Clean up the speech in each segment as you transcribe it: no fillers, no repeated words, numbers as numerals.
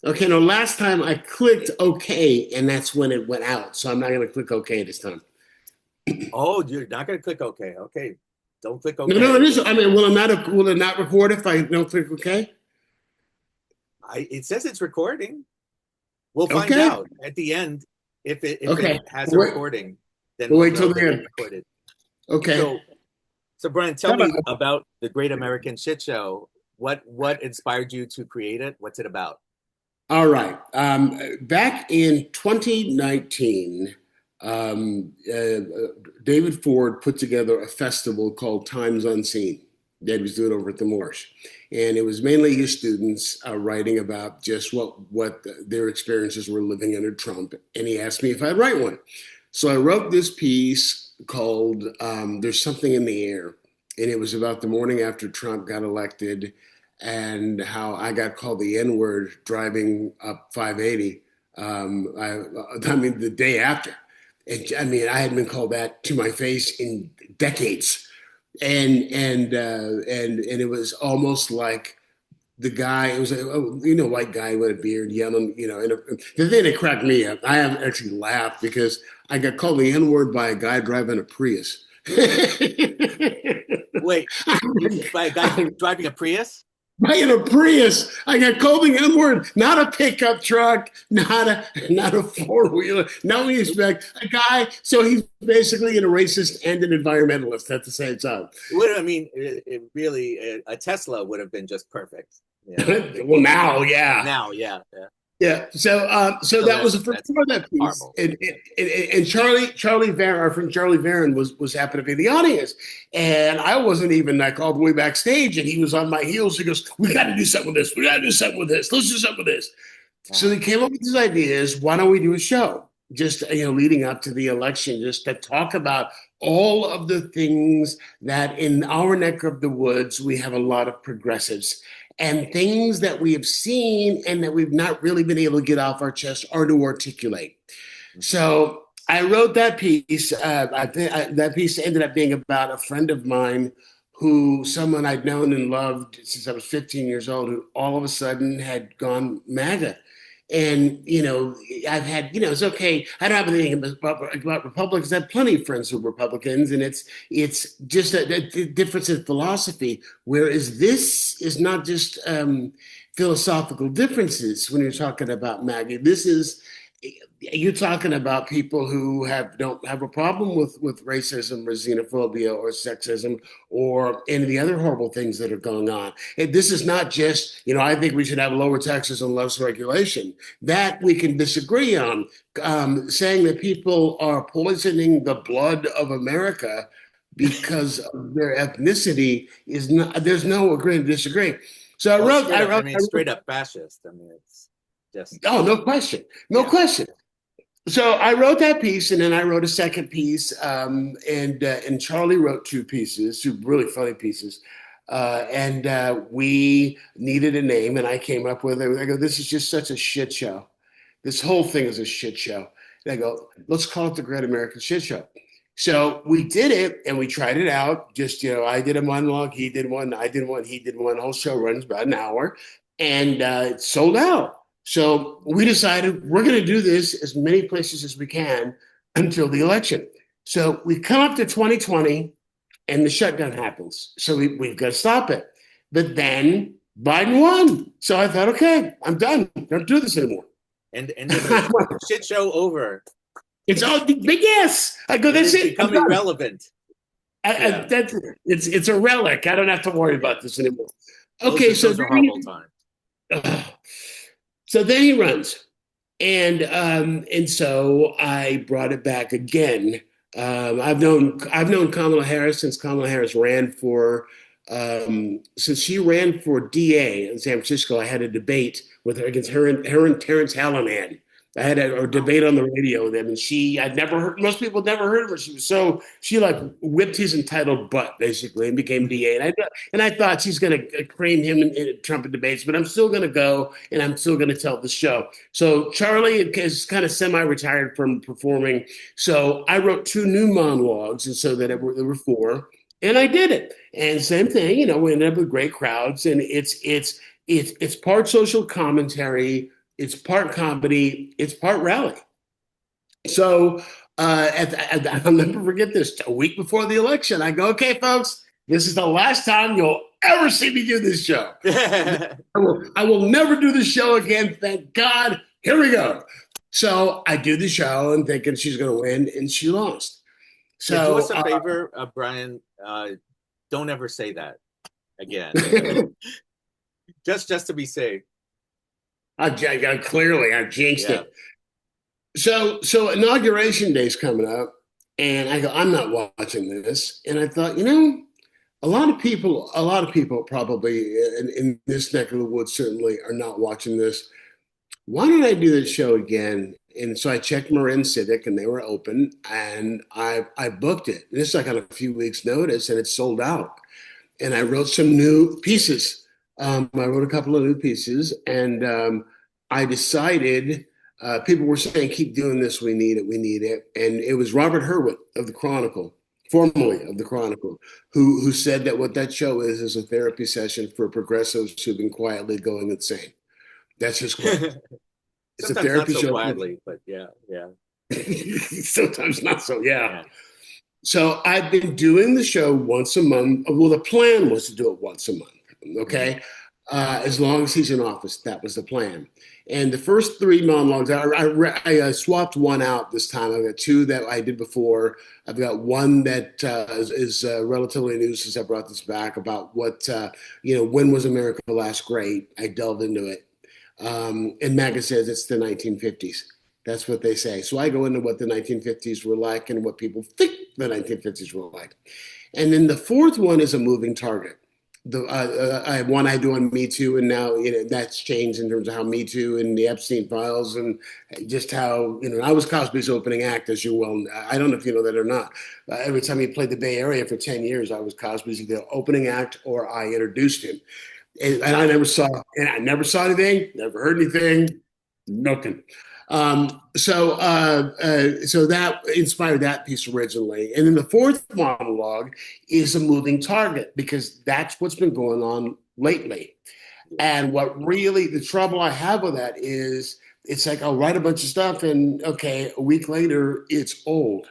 Okay, no, last time I clicked OK, and that's when it went out. So I'm not going to click OK this time. Oh, you're not going to click OK. Okay. Don't click No, no, it OK. is. I mean, will it not record if I don't click OK? It says it's recording. We'll find Okay, out at the end if it okay. has a recording, then We'll we'll wait know till the that it end. recorded. Okay. So so Brian, tell Come me on. about the Great American Shit Show. What inspired you to create it? What's it about? All right. Back in 2019, David Ford put together a festival called Times Unseen that he was doing over at the Marsh. And it was mainly his students writing about just what their experiences were living under Trump. And he asked me if I'd write one. So I wrote this piece called There's Something in the Air. And it was about the morning after Trump got elected and how I got called the N word driving up 580. I mean, the day after. I mean, I hadn't been called that to my face in decades, and it was almost like the guy. It was a white guy with a beard, yelling. And the thing that cracked me up, I have actually laughed because I got called the N word by a guy driving a Prius. Wait, by a guy driving a Prius? Right in a Prius. I got called the N word, not a pickup truck, not a four wheeler. No respect. A guy. So he's basically a racist and an environmentalist at the same time. I mean, it really a Tesla would have been just perfect. Yeah. Well, now, yeah. Now, yeah, yeah. Yeah, so So that was the first that's part of that piece, horrible. and Charlie Varon, our friend Charlie Varon was happened to be in the audience, and I wasn't even like all the way backstage, and he was on my heels. He goes, "We got to do something with this. We got to do something with this. Let's do something with this." So Yeah. they came up with this idea: is why don't we do a show just leading up to the election, just to talk about all of the things that in our neck of the woods we have a lot of progressives and things that we have seen and that we've not really been able to get off our chest or to articulate. Mhm. So I wrote that piece. That piece ended up being about a friend of mine who someone I'd known and loved since I was 15 years old, who all of a sudden had gone MAGA. And, I've had, it's okay. I don't have anything about Republicans. I have plenty of friends who are Republicans, and it's just a difference in philosophy. Whereas this is not just philosophical differences when you're talking about MAGA. This is you're talking about people who don't have a problem with racism or xenophobia or sexism or any of the other horrible things that are going on. And this is not just, I think we should have lower taxes and less regulation. That we can disagree on. Saying that people are poisoning the blood of America because of their ethnicity is not. There's no agree to disagree. So I Well, wrote. I mean, straight up fascist. I mean, it's just Oh, no question, no yeah. question. So I wrote that piece, and then I wrote a second piece, and Charlie wrote two pieces, two really funny pieces, and we needed a name, and I came up with it. I go, this is just such a shit show. This whole thing is a shit show. And I go, let's call it the Great American Shit Show. So we did it, and we tried it out. Just I did a monologue, he did one, I did one, he did one. The whole show runs about an hour, and it sold out. So we decided we're going to do this as many places as we can until the election. So we come up to 2020 and the shutdown happens. So we've got to stop it. But then Biden won. So I thought, okay, I'm done. Don't do this anymore. And is the shit show over? It's all big yes. I go, It that's has it. become irrelevant. Yeah, It's a relic. I don't have to worry about this anymore. Okay, so those are horrible times. so then he runs. And so I brought it back again. I've known Kamala Harris since Kamala Harris ran for since she ran for DA in San Francisco. I had a debate with her against her and Terrence Hallinan. I had a debate on the radio with them, and I'd never heard. Most people never heard of her. She like whipped his entitled butt basically and became DA. And I thought she's going to cream him in Trump debates, but I'm still going to go and I'm still going to tell the show. So Charlie is kind of semi-retired from performing. So I wrote two new monologues, and so that there were four, and I did it. And same thing, we ended up with great crowds, and it's part social commentary, it's part comedy, it's part rally. So I'll never forget this. A week before the election, I go, okay, folks, this is the last time you'll ever see me do this show. I will never do the show again. Thank God. Here we go. So I do the show and thinking she's going to win, and she lost. So yeah, do us a favor, Brian. Don't ever say that again. just to be safe. Clearly, I jinxed it. So inauguration day's coming up, and I go, I'm not watching this. And I thought, a lot of people probably in this neck of the woods certainly are not watching this. Why don't I do this show again? And so I checked Marin Civic, and they were open, and I booked it. This is like on a few weeks' notice, and it's sold out. And I wrote some new pieces. I wrote a couple of new pieces, and I decided. People were saying, keep doing this, we need it. And it was Robert Hurwitz of the Chronicle, formerly of the Chronicle, who said that what that show is a therapy session for progressives who've been quietly going insane. That's his quote. It's a therapy not so show. Quietly, but yeah. Sometimes not so, yeah. So I've been doing the show once a month. Well, the plan was to do it once a month, okay? Mm-hmm. As long as he's in office, that was the plan. And the first 3 monologues, I swapped one out this time. I've got 2 that I did before. I've got one that is relatively new since I brought this back about what, when was America last great? I delved into it. And MAGA says it's the 1950s. That's what they say. So I go into what the 1950s were like and what people think the 1950s were like. And then the fourth one is a moving target. The one I do on Me Too, and now that's changed in terms of how Me Too and the Epstein files, and just how I was Cosby's opening act, as you well. I don't know if you know that or not. Every time he played the Bay Area for 10 years, I was Cosby's either opening act or I introduced him, and I never saw anything, never heard anything, nothing. So that inspired that piece originally. And then the fourth monologue is a moving target, because that's what's been going on lately. And what really the trouble I have with that is it's like I'll write a bunch of stuff and okay, a week later it's old.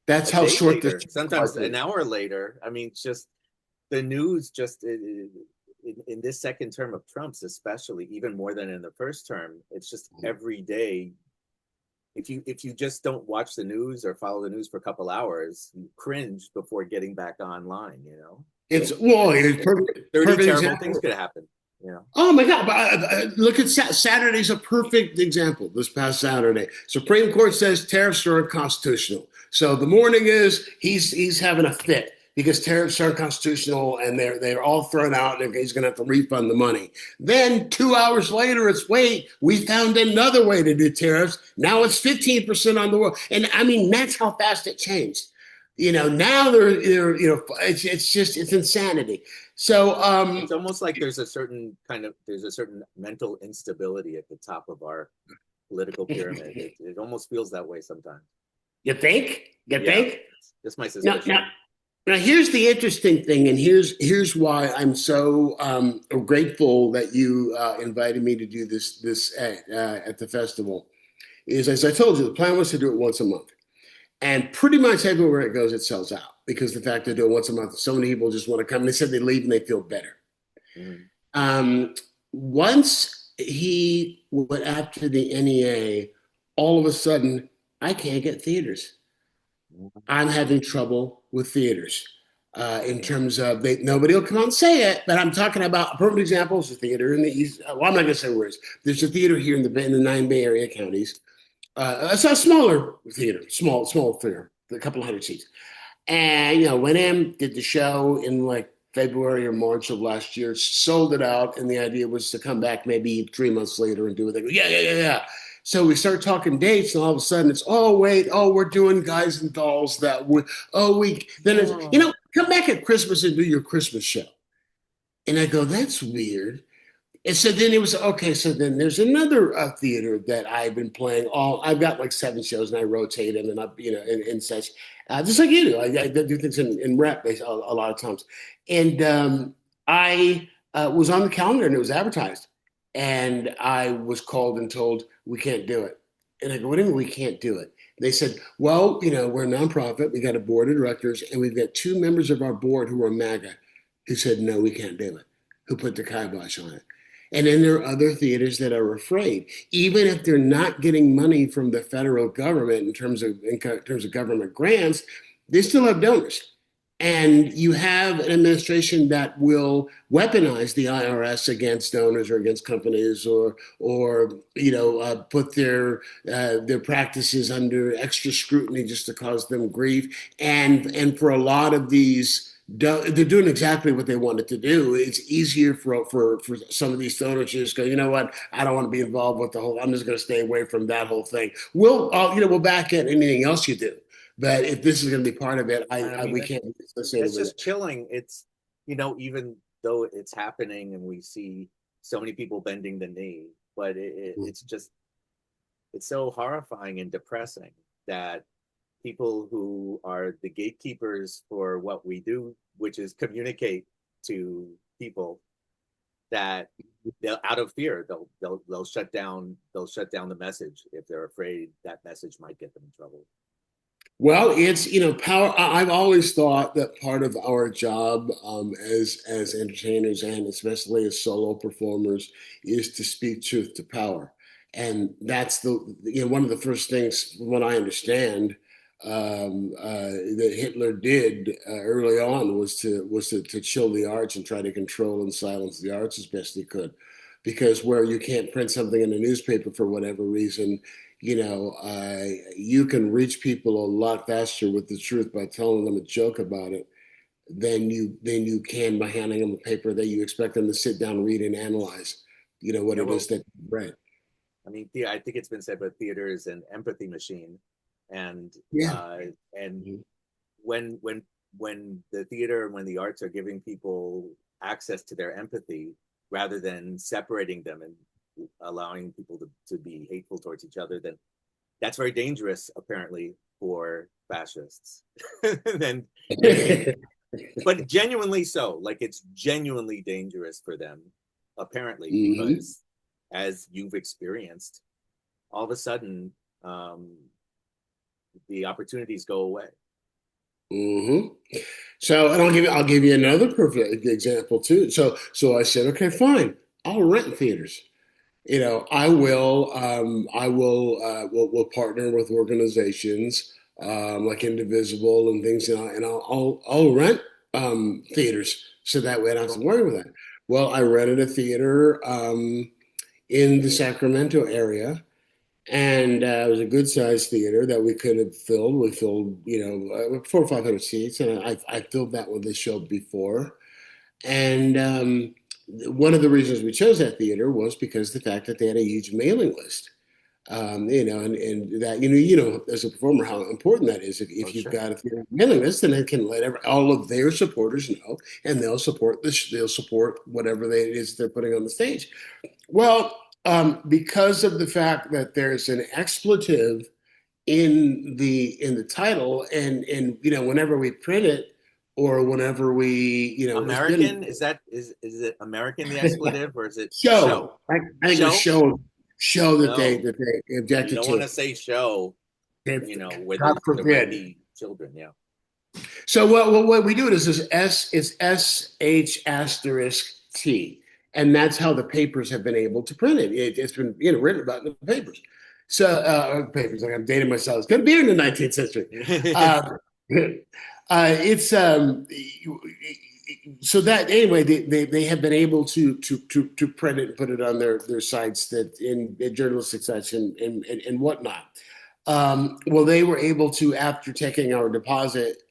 That's how short this. Sometimes an hour later. I mean, just the news in this second term of Trump's, especially, even more than in the first term, it's just every day. If you just don't watch the news or follow the news for a couple hours, you cringe before getting back online. It's perfect. 30 terrible things could happen. Oh my God! But look at Saturday's a perfect example. This past Saturday, Supreme Court says tariffs are unconstitutional. So the morning is he's having a fit, because tariffs are unconstitutional and they're all thrown out and he's going to have to refund the money. Then 2 hours later, we found another way to do tariffs. Now it's 15% on the world. And I mean, that's how fast it changed. Now it's insanity. So it's almost like there's a certain mental instability at the top of our political pyramid. It almost feels that way sometimes. You think? That's my suspicion. Now, here's the interesting thing, and here's why I'm so grateful that you invited me to do this at the festival. Is, as I told you, the plan was to do it once a month, and pretty much everywhere it goes, it sells out, because the fact they do it once a month, so many people just want to come. They said they leave and they feel better. Once he went after the NEA, all of a sudden, I can't get theaters. I'm having trouble with theaters in terms of nobody will come out and say it, but I'm talking about a perfect example is a theater in the East. Well, I'm not going to say where it is. There's a theater here in the 9 Bay Area counties. It's a smaller theater, small theater, a couple of hundred seats. And, went in, did the show in like February or March of last year, sold it out. And the idea was to come back maybe 3 months later and do it. They go, yeah. So we start talking dates, and all of a sudden it's, we're doing Guys and Dolls that week. Then it's, come back at Christmas and do your Christmas show. And I go, that's weird. And so then it was, okay, so then there's another theater that I've been playing I've got like 7 shows and I rotate them and and such. Just like you do. I do things in rep a lot of times. And I was on the calendar and it was advertised. And I was called and told, we can't do it. And I go, what do you mean we can't do it? They said, well, we're a nonprofit. We got a board of directors, and we've got two members of our board who are MAGA who said, no, we can't do it, who put the kibosh on it. And then there are other theaters that are afraid, even if they're not getting money from the federal government in terms of government grants, they still have donors. And you have an administration that will weaponize the IRS against donors or against companies, or put their practices under extra scrutiny just to cause them grief. And for a lot of these, they're doing exactly what they wanted to do. It's easier for some of these donors to just go, you know what, I don't want to be involved with the whole. I'm just going to stay away from that whole thing. We'll back at anything else you do. But if this is going to be part of it, we can't be associated it's with just it. chilling. It's, even though it's happening and we see so many people bending the knee, but it's so horrifying and depressing that people who are the gatekeepers for what we do, which is communicate to people, that they'll, out of fear, they'll shut down the message if they're afraid that message might get them in trouble. Well, it's power. I've always thought that part of our job as entertainers and especially as solo performers is to speak truth to power, and that's one of the first things, from what I understand, that Hitler did early on was to chill the arts and try to control and silence the arts as best he could, because where you can't print something in a newspaper for whatever reason, you can reach people a lot faster with the truth by telling them a joke about it than you can by handing them a paper that you expect them to sit down, read, and analyze. What Yeah, it well, is that you read. I mean, I think it's been said, but theater is an empathy machine, and Yeah. uh, and Mhm. when the theater and when the arts are giving people access to their empathy rather than separating them and allowing people to be hateful towards each other, then that's very dangerous, apparently, for fascists. then then it can, but genuinely so. Like, it's genuinely dangerous for them, apparently, Mhm. because as you've experienced, all of a sudden, the opportunities go away. Hmm. So, and I'll give you another perfect example too. So I said, okay, fine, I'll rent theaters. Will partner with organizations like Indivisible and things, and I'll rent theaters so that way I don't have to worry with that. Well, I rented a theater in the Sacramento area, and it was a good sized theater that we could have filled. We filled, 400 or 500 seats, and I filled that with the show before. And one of the reasons we chose that theater was because the fact that they had a huge mailing list. And that as a performer how important that is. If, Oh, if you've sure. got a theater mailing list, then it can let all of their supporters know, and they'll support this. They'll support whatever it is they're putting on the stage. Well, because of the fact that there's an expletive in the title, and whenever we print it, or whenever it's been American, is it American, the expletive, or is it show. show? I think it was Show? show that they No, that they you objected don't want to. to say show. If, Where God there might forbid. be children. Yeah. So what we do is SH asterisk T, and that's how the papers have been able to print it. It's been written about in the papers. So papers, like I'm dating myself. It's going to be in the 19th century. Uh, it's so that anyway they have been able to print it and put it on their sites that in journalistic sites and whatnot. Well, they were able to, after taking our deposit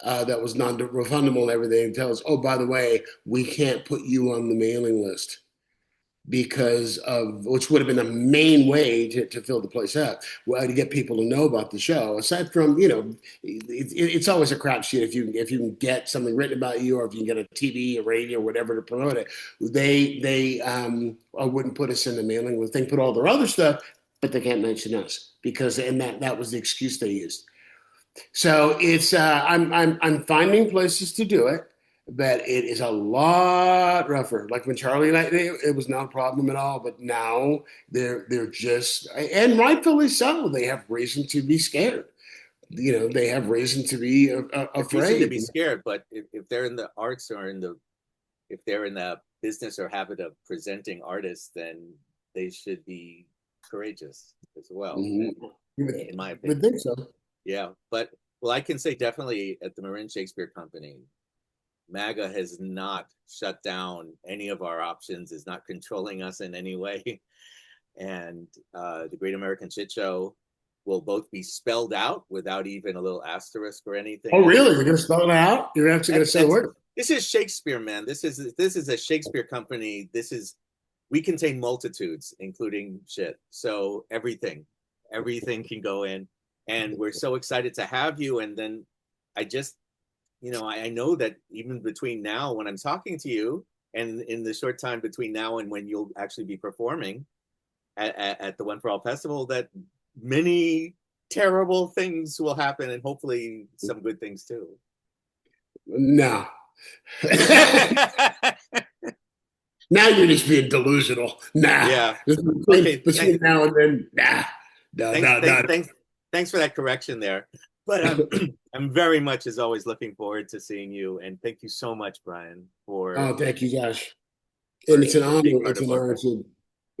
that was non-refundable and everything, tell us, oh, by the way, we can't put you on the mailing list, because of which would have been the main way to fill the place up, well, to get people to know about the show. Aside from, it's always a crapshoot if you can get something written about you, or if you can get a TV, a radio, whatever to promote it. They wouldn't put us in the mailing list. They put all their other stuff, but they can't mention us, because and that was the excuse they used. So it's I'm finding places to do it, that it is a lot rougher. Like when Charlie and I, it was not a problem at all. But now they're just, and rightfully so. They have reason to be scared. They have reason to be Reason to afraid. be scared, but if they're in the arts or if they're in the business or habit of presenting artists, then they should be courageous as well, Mhm. in my Would opinion. think so. Yeah, but well, I can say definitely at the Marin Shakespeare Company, MAGA has not shut down any of our options, is not controlling us in any way. And the Great American Shit Show will both be spelled out without even a little asterisk or anything. Oh, really? You're going to spell it out? You're actually going to say what? This is Shakespeare, man. This is a Shakespeare company. We contain multitudes, including shit. So everything can go in, and we're so excited to have you. And then I just, I know that even between now when I'm talking to you, and in the short time between now and when you'll actually be performing at the One for All Festival, that many terrible things will happen, and hopefully some good things too. No. Now you're just being delusional. Nah. Yeah. Between now and then, nah. No, Thanks for that correction there. But I'm very much, as always, looking forward to seeing you. And thank you so much, Brian, for. Oh, thank you, Josh. And it's an honor.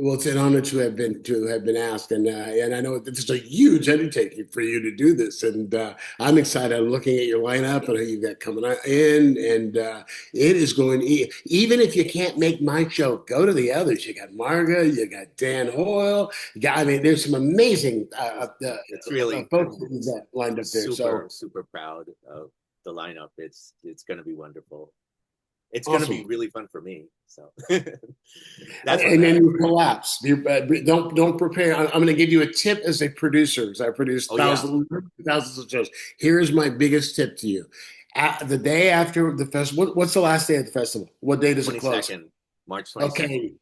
It's an honor to have been asked, and I know this is a huge undertaking for you to do this, and I'm excited. I'm looking at your lineup and who you got coming in, and it is going. Even if you can't make my show, go to the others. You got Marga, you got Dan Hoyle. I mean, there's some amazing it's really folks that lined up there. Super proud of the lineup. It's going to be wonderful. It's awesome. Going to be really fun for me. So, and then you collapse. Don't prepare. I'm going to give you a tip as a producer, because I produce thousands of shows. Here's my biggest tip to you: the day after the festival. What's the last day of the festival? What day does it close? March 22nd. Okay.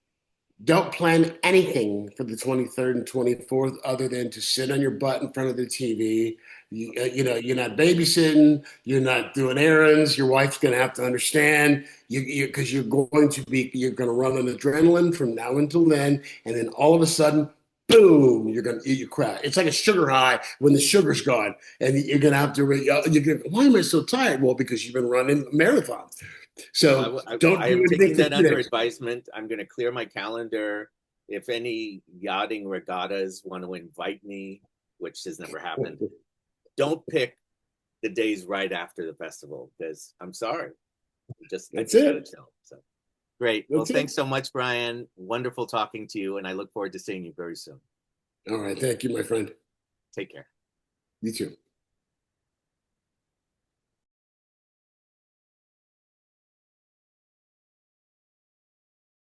Don't plan anything for the 23rd and 24th other than to sit on your butt in front of the TV. You're not babysitting. You're not doing errands. Your wife's going to have to understand because you're going to run on adrenaline from now until then. And then all of a sudden, boom, you crash. It's like a sugar high when the sugar's gone. And you're going to have to, why am I so tired? Well, because you've been running marathons. So I am taking that under advisement. I'm going to clear my calendar. If any yachting regattas want to invite me, which has never happened, don't pick the days right after the festival, because I'm sorry. That's it. So great. Well, thanks so much, Brian. Wonderful talking to you, and I look forward to seeing you very soon. All right. Thank you, my friend. Take care. You too.